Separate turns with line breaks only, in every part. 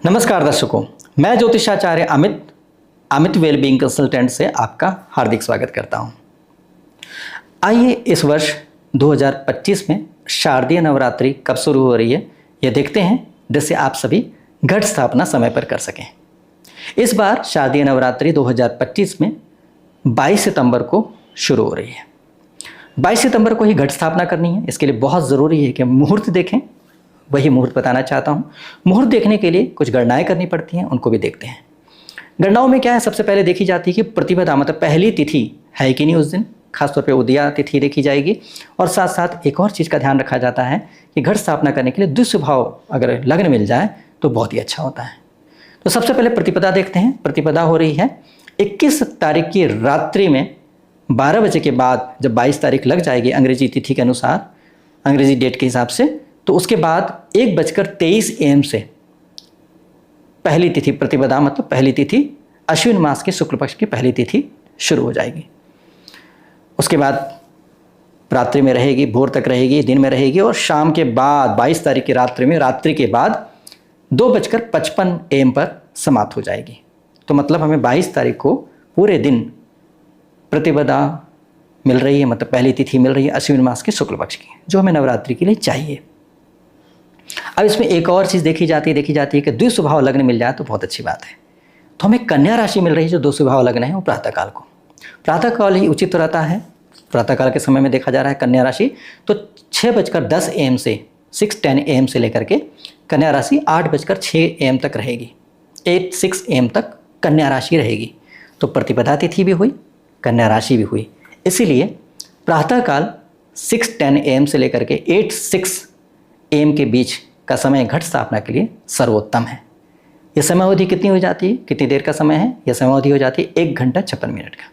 नमस्कार दर्शकों, मैं ज्योतिषाचार्य अमित वेलबींग कंसल्टेंट से आपका हार्दिक स्वागत करता हूं। आइए इस वर्ष 2025 में शारदीय नवरात्रि कब शुरू हो रही है ये देखते हैं, जिससे आप सभी घट स्थापना समय पर कर सकें। इस बार शारदीय नवरात्रि 2025 में 22 सितंबर को शुरू हो रही है। 22 सितंबर को ही घट स्थापना करनी है। इसके लिए बहुत ज़रूरी है कि मुहूर्त देखें। वही मुहूर्त बताना चाहता हूँ। मुहूर्त देखने के लिए कुछ गणनाएं करनी पड़ती हैं, उनको भी देखते हैं। गणनाओं में क्या है, सबसे पहले देखी जाती है कि प्रतिपदा मतलब पहली तिथि है कि नहीं उस दिन। खासतौर पे उदया तिथि देखी जाएगी। और साथ साथ एक और चीज़ का ध्यान रखा जाता है कि घट स्थापना करने के लिए दुष्भाव अगर लग्न मिल जाए तो बहुत ही अच्छा होता है। तो सबसे पहले प्रतिपदा देखते हैं। प्रतिपदा हो रही है 21 तारीख की रात्रि में 12 बजे के बाद, जब 22 तारीख लग जाएगी अंग्रेजी तिथि के अनुसार, अंग्रेजी डेट के हिसाब से, तो उसके बाद 1:23 AM से पहली तिथि प्रतिपदा मतलब पहली तिथि अश्विन मास के शुक्ल पक्ष की पहली तिथि शुरू हो जाएगी। उसके बाद रात्रि में रहेगी, भोर तक रहेगी, दिन में रहेगी, और शाम के बाद 22 तारीख की रात्रि में, रात्रि के बाद 2:55 AM पर समाप्त हो जाएगी। तो मतलब हमें 22 तारीख को पूरे दिन प्रतिपदा मिल रही है, मतलब पहली तिथि मिल रही है अश्विन मास के शुक्ल पक्ष की, जो हमें नवरात्रि के लिए चाहिए। अब इसमें एक और चीज़ देखी जाती है कि द्विस्वभाव लग्न मिल जाए तो बहुत अच्छी बात है। तो हमें कन्या राशि मिल रही है, जो द्विस्वभाव लग्न है वो प्रातःकाल को। प्रातःकाल ही उचित रहता है। प्रातःकाल के समय में देखा जा रहा है कन्या राशि तो 6:10 AM से 6:10 AM से लेकर के कन्या राशि 8:06 AM तक रहेगी। 8:06 AM तक कन्या राशि रहेगी। तो प्रतिपदा तिथि भी हुई, कन्या राशि भी हुई। इसीलिए प्रातःकाल 6:10 AM से लेकर के 8:06 AM के बीच का समय घट स्थापना के लिए सर्वोत्तम है। यह समय अवधि कितनी हो जाती है, कितनी देर का समय है? यह समय अवधि हो जाती है 1 घंटा 56 मिनट का।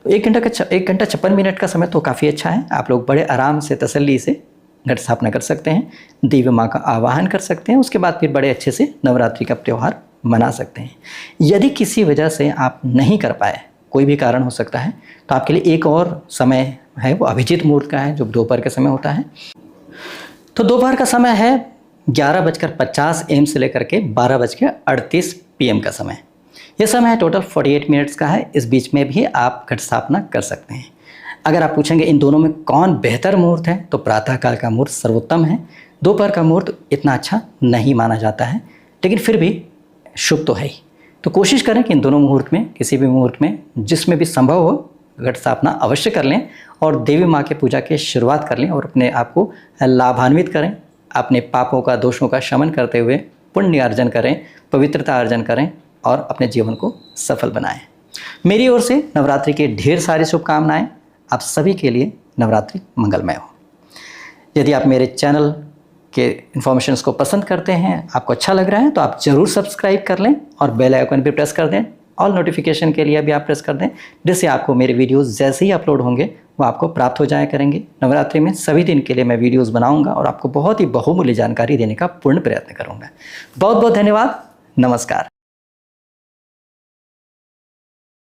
तो 1 घंटा 56 मिनट का समय तो काफ़ी अच्छा है। आप लोग बड़े आराम से तसल्ली से घट स्थापना कर सकते हैं, देवी माँ का आवाहन कर सकते हैं, उसके बाद फिर बड़े अच्छे से नवरात्रि का त्यौहार मना सकते हैं। यदि किसी वजह से आप नहीं कर पाए, कोई भी कारण हो सकता है, तो आपके लिए एक और समय है, वो अभिजीत मुहूर्त का है, जो दोपहर के समय होता है। तो दोपहर का समय है 11:50 AM से लेकर के 12:38 PM का समय। यह समय है टोटल 48 मिनट्स का है। इस बीच में भी आप घट स्थापना कर सकते हैं। अगर आप पूछेंगे इन दोनों में कौन बेहतर मुहूर्त है, तो प्रातःकाल का मुहूर्त सर्वोत्तम है। दोपहर का मुहूर्त इतना अच्छा नहीं माना जाता है, लेकिन फिर भी शुभ तो है ही। तो कोशिश करें कि इन दोनों मुहूर्त में, किसी भी मुहूर्त में, जिसमें भी संभव हो, घट स्थापना अवश्य कर लें और देवी माँ के पूजा की शुरुआत कर लें और अपने आप को लाभान्वित करें। अपने पापों का, दोषों का शमन करते हुए पुण्य अर्जन करें, पवित्रता अर्जन करें और अपने जीवन को सफल बनाएं। मेरी ओर से नवरात्रि के ढेर सारी शुभकामनाएं। आप सभी के लिए नवरात्रि मंगलमय हो। यदि आप मेरे चैनल के इन्फॉर्मेशंस को पसंद करते हैं, आपको अच्छा लग रहा है, तो आप ज़रूर सब्सक्राइब कर लें और बेल आइकन भी प्रेस कर दें। ऑल नोटिफिकेशन के लिए भी आप प्रेस कर दें, जिससे आपको मेरे वीडियोस जैसे ही अपलोड होंगे वो आपको प्राप्त हो जाया करेंगे। नवरात्रि में सभी दिन के लिए मैं वीडियोस बनाऊंगा और आपको बहुत ही बहुमूल्य जानकारी देने का पूर्ण प्रयत्न करूंगा। बहुत बहुत धन्यवाद। नमस्कार।